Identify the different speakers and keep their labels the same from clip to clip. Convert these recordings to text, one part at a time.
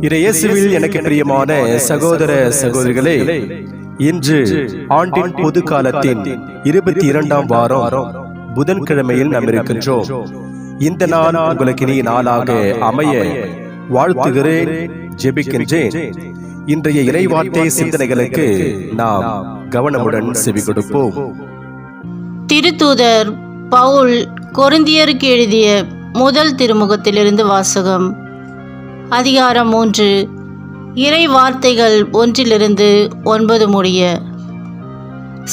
Speaker 1: இயேசுவில் எனக்கு பிரியமான சகோதர சகோதரிகளே, இன்று ஆண்டின் பொது காலத்தின் 22ஆம் வாரம் புதன்கிழமையில் நாம் இருக்கின்றோம். இந்த நாள் உங்களுக்கு இனிய நாளாக அமைய வாழ்த்துகிறேன், ஜெபிக்கின்றேன். இன்றைய இறைவார்த்தை சிந்தனைகளுக்கு நாம் கவனமுடன் செவி கொடுப்போம்.
Speaker 2: திருத்தூதர் பவுல் கொரிந்தியருக்கு எழுதிய முதல் திருமுகத்திலிருந்து வாசகம். அதிகாரம் 3, இறை வார்த்தைகள் 1-9 முடிய.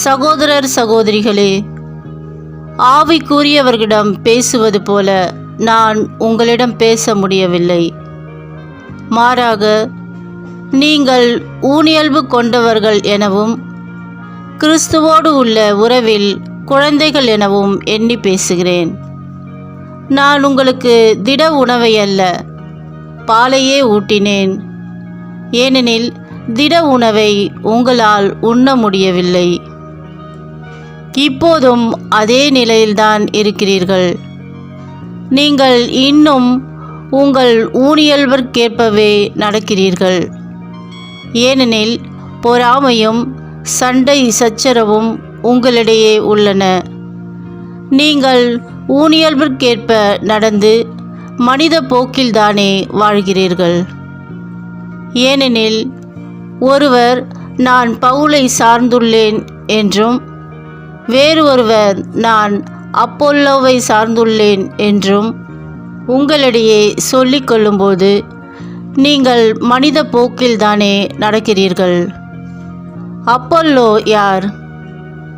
Speaker 2: சகோதரர் சகோதரிகளே, ஆவிக்குரியவர்களிடம் பேசுவது போல நான் உங்களிடம் பேச முடியவில்லை. மாறாக நீங்கள் ஊனியல்பு கொண்டவர்கள் எனவும் கிறிஸ்துவோடு உள்ள உறவில் குழந்தைகள் எனவும் எண்ணி பேசுகிறேன். நான் உங்களுக்கு திட உணவை அல்ல, பாலையே ஊட்டினேன். ஏனெனில் திட உணவை உங்களால் உண்ண முடியவில்லை. இப்போதும் அதே நிலையில்தான் இருக்கிறீர்கள். நீங்கள் இன்னும் உங்கள் ஊனியல்பிற்கேற்பவே நடக்கிறீர்கள். ஏனெனில் பொறாமையும் சண்டை சச்சரவும் உங்களிடையே உள்ளன. நீங்கள் ஊனியல்பிற்கேற்ப நடந்து மனித போக்கில்தானே வாழ்கிறீர்கள். ஏனெனில் ஒருவர் நான் பவுலை சார்ந்துள்ளேன் என்றும் வேறு ஒருவர் நான் அப்போல்லோவை சார்ந்துள்ளேன் என்றும் உங்களிடையே சொல்லிக் கொள்ளும்போது நீங்கள் மனித போக்கில்தானே நடக்கிறீர்கள். அப்போல்லோ யார்?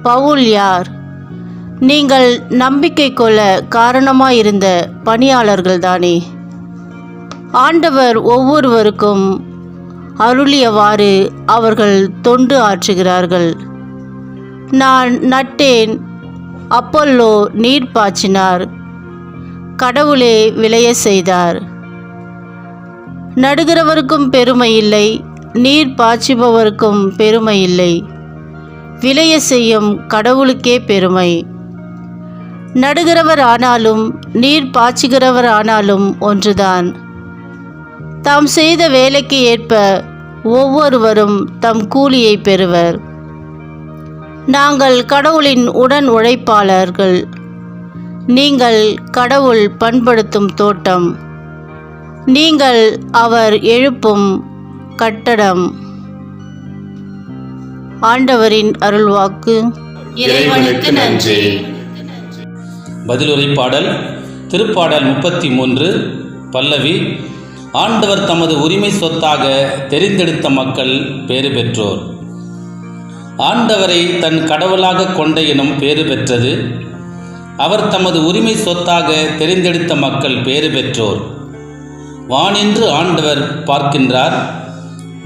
Speaker 2: பவுல் யார்? நீங்கள் நம்பிக்கை கொள்ள காரணமாயிருந்த பணியாளர்கள்தானே. ஆண்டவர் ஒவ்வொருவருக்கும் அருளியவாறு அவர்கள் தொண்டு ஆற்றுகிறார்கள். நான் நட்டேன், அப்போல்லோ நீர் பாய்ச்சினார், கடவுளே விளைய செய்தார். நடுகிறவருக்கும் பெருமை இல்லை, நீர் பாய்ச்சுபவருக்கும் பெருமை இல்லை, விளைய செய்யும் கடவுளுக்கே பெருமை. நடுகிறவர் ஆனாலும் நீர் பாய்ச்சுகிறவர் ஆனாலும் ஒன்றுதான். தாம் செய்த வேலைக்கு ஏற்ப ஒவ்வொருவரும் தம் கூலியை பெறுவர். நாங்கள் கடவுளின் உடன் உழைப்பாளர்கள். நீங்கள் கடவுள் பண்படுத்தும் தோட்டம். நீங்கள் அவர் எழுப்பும் கட்டடம். ஆண்டவரின் அருள்வாக்கு.
Speaker 3: இறைவனுக்கு நன்றி. பதிலுரை பாடல். திருப்பாடல் 33 பல்லவி. ஆண்டவர் தமது உரிமை சொத்தாக தெரிந்தெடுத்த மக்கள் பேறு பெற்றோர். ஆண்டவரை தன் கடவுளாக கொண்ட இனம் பேறு பெற்றது. அவர் தமது உரிமை சொத்தாக தெரிந்தெடுத்த மக்கள் பேறு பெற்றோர். வானின்று ஆண்டவர் பார்க்கின்றார்,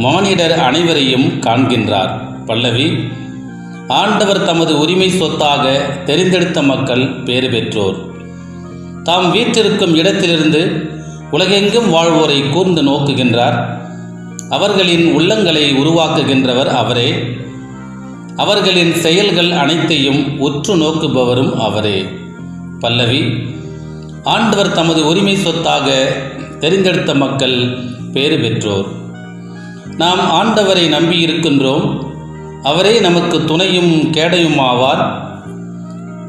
Speaker 3: மானிடர் அனைவரையும் காண்கின்றார். பல்லவி. ஆண்டவர் தமது உரிமை சொத்தாக தெரிந்தெடுத்த மக்கள் பேறு பெற்றோர். தாம் வீற்றிருக்கும் இடத்திலிருந்து உலகெங்கும் வாழ்வோரை கூர்ந்து நோக்குகின்றார். அவர்களின் உள்ளங்களை உருவாக்குகின்றவர் அவரே. அவர்களின் செயல்கள் அனைத்தையும் உற்று நோக்குபவரும் அவரே. பல்லவி. ஆண்டவர் தமது உரிமை சொத்தாக தெரிந்தெடுத்த மக்கள் பேறு பெற்றோர். நாம் ஆண்டவரை நம்பியிருக்கின்றோம். அவரே நமக்கு துணையும் கேடையும் ஆவார்.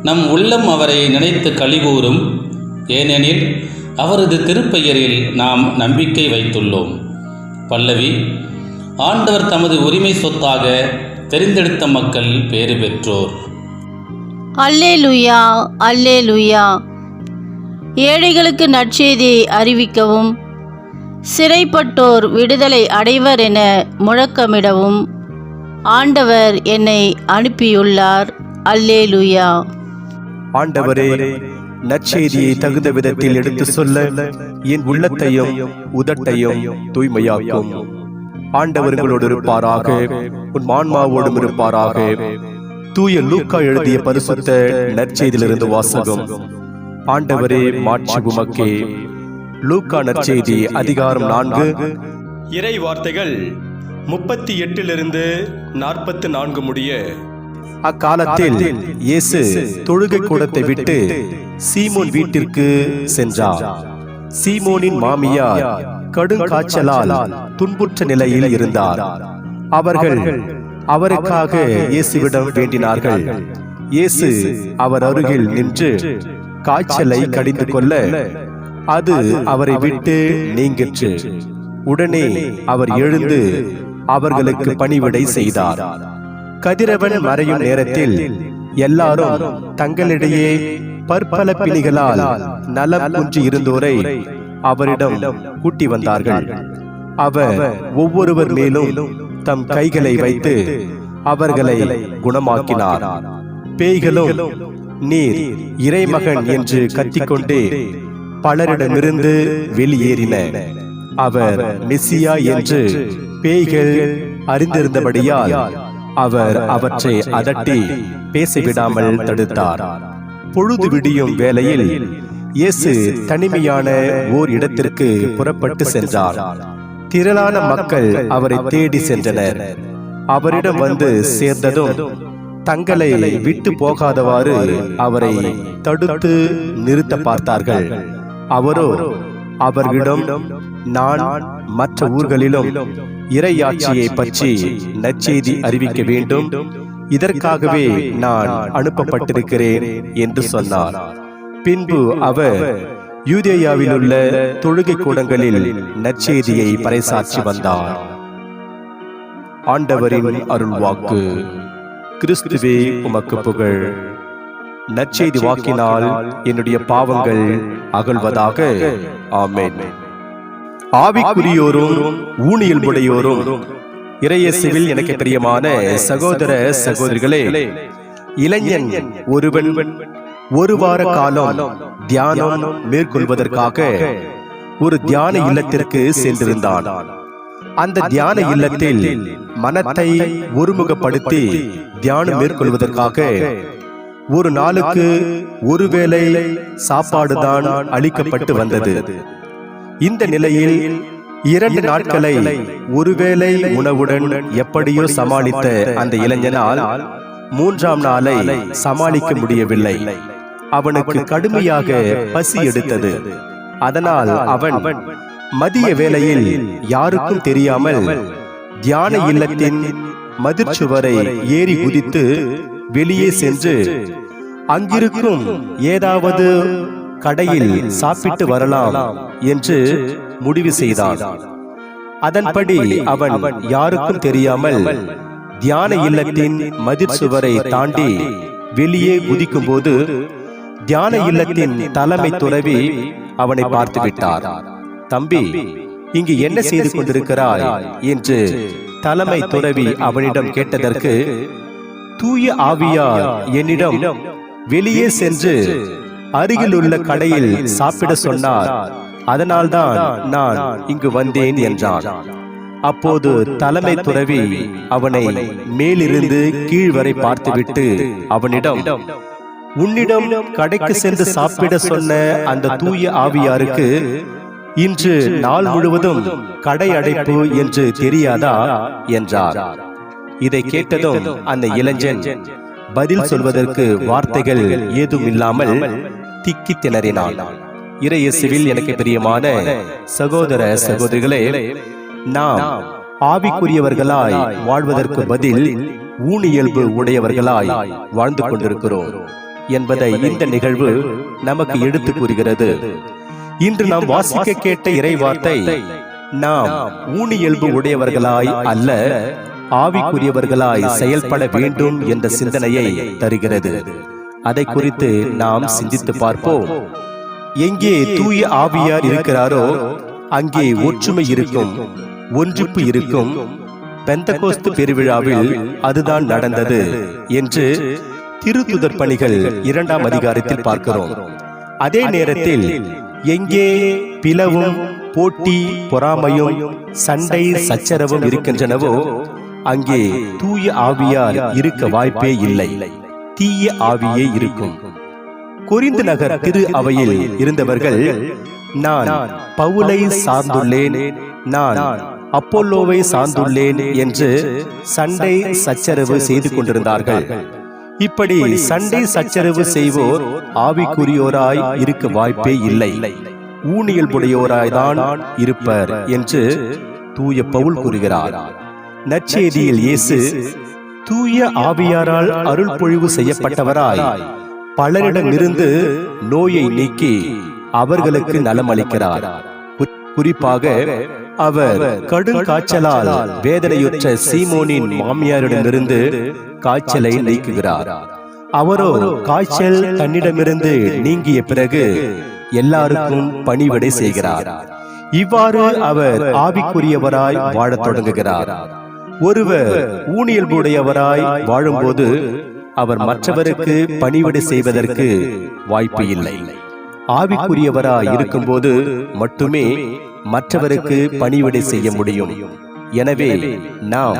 Speaker 3: நம் உள்ளம் அவரை நினைத்து களிகூரும். ஏனெனில் அவரது திருப்பெயரில் நாம் நம்பிக்கை வைத்துள்ளோம். பல்லவி. ஆண்டவர் தமது உரிமை சொத்தாக தெரிந்தெடுத்த மக்கள் பேறு பெற்றோர்.
Speaker 2: அல்லேலூயா, அல்லேலூயா. ஏழைகளுக்கு நற்செய்தியை அறிவிக்கவும் சிறைப்பட்டோர் விடுதலை அடைவர் என முழக்கமிடவும் ஆண்டவர் என்னை அனுப்பியுள்ளார். அல்லேலூயா.
Speaker 1: ஆண்டவரே, நற்செய்தியை தகுந்த விதத்தில் எடுத்து சொல்ல என் உள்ளத்தையும் உதட்டையும் தூய்மையாக்கும். ஆண்டவர் உங்களோடு இருப்பாராக, உன் ஆன்மாவோடும் இருப்பாராக. தூய லூக்கா எழுதிய பரிசுத்த நற்செய்தியிலிருந்து வாசகம். ஆண்டவரே, மாட்சி உமக்கே. லூக்கா நற்செய்தி அதிகாரம் 4 இறை வார்த்தைகள் 38-44 முடிய. அக்காலத்தில் இயேசு தொழுகை கூடத்தை விட்டு சீமோன் வீட்டிற்கு சென்றார். சீமோனின் மாமியார் கடுங்காய்ச்சலால் துன்புற்ற நிலையில் இருந்தார். அவர்கள் அவருக்காக இயேசுவிடம் வேண்டினார்கள். இயேசு அவர் அருகில் நின்று காய்ச்சலை கடிந்து கொள்ள அது அவரை விட்டு நீங்கிற்று. உடனே அவர் எழுந்து அவர்களுக்கு பணிவிடை செய்தார். கதிரவன் மறையும் நேரத்தில் எல்லாரும் தங்களிடையே பற்பல பிணிகளால் நலம் குன்றி இருந்தோரை அவரிடம் கூட்டி வந்தார்கள். அவர் ஒவ்வொருவர் மேலும் தம் கைகளை வைத்து அவர்களை குணமாக்கினார். பேய்களும் நீர் இறைமகன் என்று கத்திக்கொண்டே பலரிடமிருந்து வெளியேறின. அவர் மெசியா என்று பேய்கள் அறிந்திருந்தபடியால் அவர் அவற்றை அதட்டி பேசிவிடாமல் தடுத்தார். பொழுது விடியும் வேளையில் இயேசு தனிமையான ஓர் இடத்திற்கு புறப்பட்டு சென்றார். திரளான மக்கள் அவரை தேடி சென்றனர். அவரிடம் வந்து சேர்ந்ததும் தங்களை விட்டு போகாதவாறு அவரை தடுத்து நிறுத்த பார்த்தார்கள். அவரோ அவர்களிடம், நான் மற்ற ஊர்களிலும் இறையாட்சியை பற்றி நற்செய்தி அறிவிக்க வேண்டும், இதற்காகவே நான் அனுப்பப்பட்டிருக்கிறேன் என்று சொன்னார். பின்பு அவர் யூதேயாவில் உள்ள தொழுகை கூடங்களில் நற்செய்தியை பறைசாற்றி வந்தார். ஆண்டவரின் அருள்வாக்கு. கிறிஸ்துவே உமக்கு புகழ். நற்செய்தி வாக்கினால் என்னுடைய பாவங்கள் அகல்வதாக. ஆமென். ஆவிக்குரியோரும் ஊனியல்புடையோரும் இறையேசுவில் எனக்கு பிரியமான சகோதர சகோதரிகளே, இளைஞன் ஒருவன் ஒரு வார காலம் தியானம் மேற்கொள்வதற்காக ஒரு தியான இல்லத்திற்கு சென்றிருந்தான். அந்த தியான இல்லத்தில் மனத்தை ஒருமுகப்படுத்தி தியானம் மேற்கொள்வதற்காக ஒரு நாளுக்கு ஒருவேளை சாப்பாடுதான் அளிக்கப்பட்டு வந்தது. இந்த நிலையில் 2 நாட்களை ஒருவேளை உணவுடன் எப்படியோ சமாளித்த அந்த இளைஞனால் 3ஆம் நாளை சமாளிக்க முடியவில்லை. அவனுக்கு கடுமையாக பசி எடுத்தது. அதனால் அவன் மதிய வேளையில் யாருக்கும் தெரியாமல் தியான இல்லத்தின் மதிர்ச்சுவரை ஏறி குதித்து வெளியே சென்று அங்கிருக்கும் ஏதாவது கடையில் சாப்பிட்டு வரலாம் என்று முடிவு செய்தான். அதன்படி அவன் யாருக்கும் தெரியாமல் தியான இல்லத்தின் மதிர் சுவரை தாண்டி வெளியே குதிக்கும் போது தியான இல்லத்தின் தலைமை துறவி அவனை பார்த்து விட்டார். தம்பி, இங்கு என்ன செய்து கொண்டிருக்கிறாய் என்று தலைமை துறவி அவனிடம் கேட்டதற்கு, தூய ஆவியார் என்னிடம் வெளியே சென்று அருகில் உள்ள கடையில் சாப்பிட சொன்னார், அதனால்தான் நான் இங்கு வந்தேன் என்றான். அப்போது தலைமை துறவி அவனை மேலிருந்து கீழ் வரை பார்த்துவிட்டு அவனிடம், உன்னிடம் கடைக்கு சென்று சாப்பிட சொன்ன அந்த தூய ஆவியாருக்கு இன்று நாள் முழுவதும் கடை அடைப்பு என்று தெரியாதா என்றார். இதை கேட்டதும் அந்த இளைஞன் பதில் சொல்வதற்கு வார்த்தைகள் ஏதும் இல்லாமல் திக்கி திணறினான். இறையேசுவில் எனக்கு பிரியமான சகோதர சகோதரிகளே, நாம் ஆவிக்குரியவர்களாய் வாழ்வதற்கு பதில் ஊனியல்பு உடையவர்களாய் வாழ்ந்து கொண்டிருக்கிறோம் என்பதை இந்த நிகழ்வு நமக்கு எடுத்து கூறுகிறது. இன்று நாம் வாசிக்க கேட்ட இறை வார்த்தை நாம் ஊனியல்பு உடையவர்களாய் அல்ல, ஆவிக்குரியவர்களாய் செயல்பட வேண்டும் என்ற சிந்தனையை தருகிறது. அதை குறித்து நாம் சிந்தித்து பார்ப்போம். எங்கே தூய ஆவியார் இருக்கிறாரோ அங்கே ஒற்றுமை இருக்கும், ஒன்றிப்பு இருக்கும். பெந்தகோஸ்து பெருவிழாவில் அதுதான் நடந்தது என்று திருத்துதர் பணிகள் 2ஆம் அதிகாரத்தில் பார்க்கிறோம். அதே நேரத்தில் எங்கே பிளவும் போட்டி பொறாமையும் சண்டை சச்சரவும் இருக்கின்றனவோ அங்கே தூய ஆவியார் இருக்க வாய்ப்பே இல்லை, தீய ஆவியே இருக்கும். கொரிந்து நகர் திரு அவையில் இருந்தவர்கள், நான் பவுலை சார்ந்துள்ளேன், நான் அப்போலோவை சார்ந்துள்ளேன் என்று சண்டை சச்சரவு செய்து கொண்டிருந்தார்கள். இப்படி சண்டை சச்சரவு செய்வோர் ஆவிக்குரியோராய் இருக்க வாய்ப்பே இல்லை. ஊனியல்புடையோராய்தான் இருப்பர் என்று தூய பவுல் கூறுகிறார். நற்செய்தியில் இயேசு தூய ஆவியாரால் அருள் பொழிவு செய்யப்பட்டவராய் பலரிடமிருந்து நோயை நீக்கி அவர்களுக்கு நலம் அளிக்கிறார். குறிப்பாக அவர் கடும் காய்ச்சலால் வேதனையுற்ற சீமோனின் மாமியாரிடமிருந்து காய்ச்சலை நீக்குகிறார். அவரோ காய்ச்சல் தன்னிடமிருந்து நீங்கிய பிறகு எல்லாருக்கும் பணிவிடை செய்கிறார். இவ்வாறு அவர் ஆவிக்குரியவராய் வாழத் தொடங்குகிறார். ஒருவர் ஊனியல்புடையவராய் வாழும்போது அவர் மற்றவருக்கு பணிவிடை செய்வதற்கு வாய்ப்பு இல்லை. ஆவிக்குரியவராய் இருக்கும்போது மட்டுமே மற்றவருக்கு பணிவிடை செய்ய முடியும். எனவே நாம்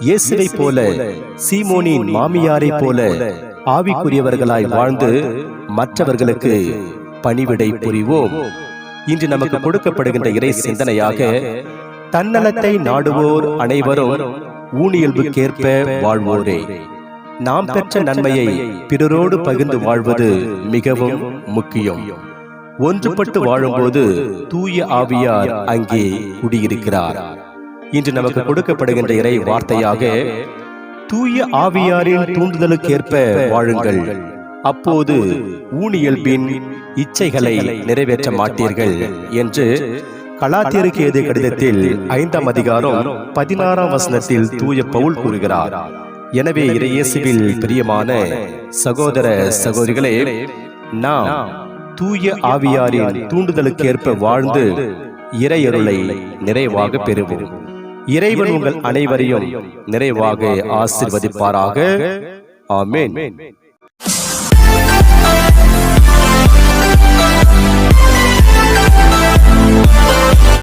Speaker 1: இயேசுவை போல, சீமோனின் மாமியாரை போல ஆவிக்குரியவர்களாய் வாழ்ந்து மற்றவர்களுக்கு பணிவிடை புரிவோம். இன்று நமக்கு கொடுக்கப்படுகின்ற இறை சிந்தனையாக, தன்னலத்தை நாடுவோர் அனைவரும் ஊனியல்புக்கேற்ப வாழ்வோரே. நாம் பெற்ற நன்மையை பிறரோடு பகிர்ந்து வாழ்வது மிகவும் முக்கியம். ஒன்றுபட்டு வாழும்போது தூய ஆவியார் அங்கே குடியிருக்கிறார். இன்று நமக்கு கொடுக்கப்படுகின்ற இறை வார்த்தையாக, தூய ஆவியாரின் தூண்டுதலுக்கேற்ப வாழுங்கள், அப்போது ஊனியல்பின் இச்சைகளை நிறைவேற்ற மாட்டீர்கள் என்று கலாத்தியருக்கு எழுதிய கடிதத்தில் 5ஆம் அதிகாரம் 16ஆம் வசனத்தில் தூய பவுல் கூறுகிறார். எனவே இறையேசுவில் பிரியமான சகோதர சகோதரிகளே, நாம் தூய ஆவியாரின் தூண்டுதலுக்கேற்ப வாழ்ந்து இறையருளை நிறைவாக பெறுவோம். இறைவன் உங்கள் அனைவரையும் நிறைவாக ஆசீர்வதிப்பாராக. ஆமென்.